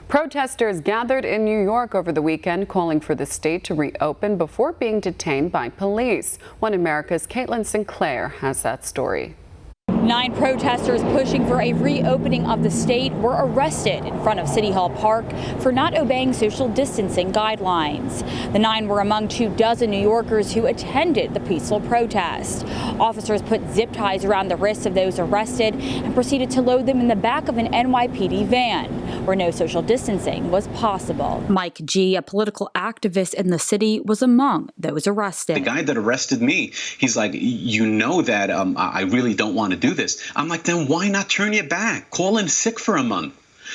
Protesters gathered in New York over the weekend calling for the state to reopen before being detained by police. One America's Caitlin Sinclair has that story. 9 protesters pushing for a reopening of the state were arrested in front of City Hall Park for not obeying social distancing guidelines. The 9 were among 24 New Yorkers who attended the peaceful protest. Officers put zip ties around the wrists of those arrested and proceeded to load them in the back of an NYPD van, where no social distancing was possible. Mike G., a political activist in the city, was among those arrested. The guy that arrested me, he's like, you know that I really don't want to do this. I'm like, then why not turn your back? Call in sick for a month.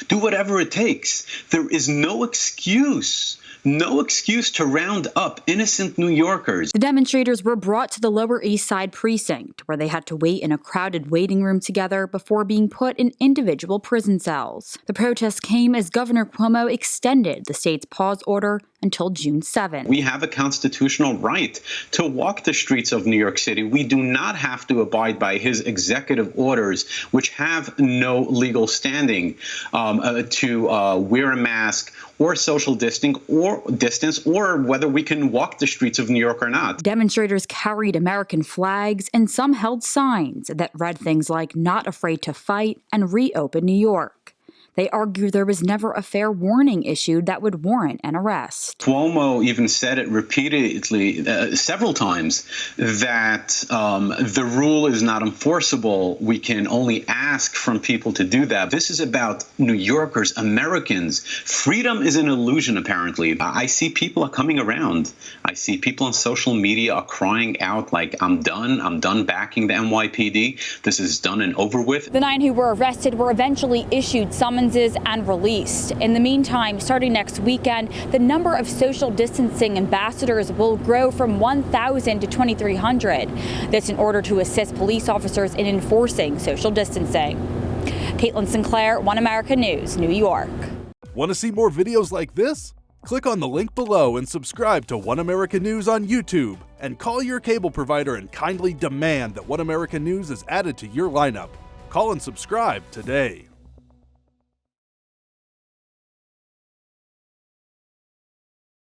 Do whatever it takes. There is no excuse to round up innocent New Yorkers. The demonstrators were brought to the Lower East Side precinct, where they had to wait in a crowded waiting room together before being put in individual prison cells. The protest came as Governor Cuomo extended the state's pause order until June 7th. We have a constitutional right to walk the streets of New York City. We do not have to abide by his executive orders, which have no legal standing to wear a mask or social distance or whether we can walk the streets of New York or not. Demonstrators carried American flags and some held signs that read things like "Not afraid to fight" and "Reopen New York." They argue there was never a fair warning issued that would warrant an arrest. Cuomo even said it repeatedly, several times, that the rule is not enforceable. We can only ask from people to do that. This is about New Yorkers, Americans. Freedom is an illusion, apparently. I see people are coming around. I see people on social media are crying out like, I'm done backing the NYPD. This is done and over with. The 9 who were arrested were eventually issued summonses and released. In the meantime, starting next weekend, the number of social distancing ambassadors will grow from 1,000 to 2,300. This in order to assist police officers in enforcing social distancing. Caitlin Sinclair, One America News, New York. Want to see more videos like this? Click on the link below and subscribe to One America News on YouTube. And call your cable provider and kindly demand that One America News is added to your lineup. Call and subscribe today.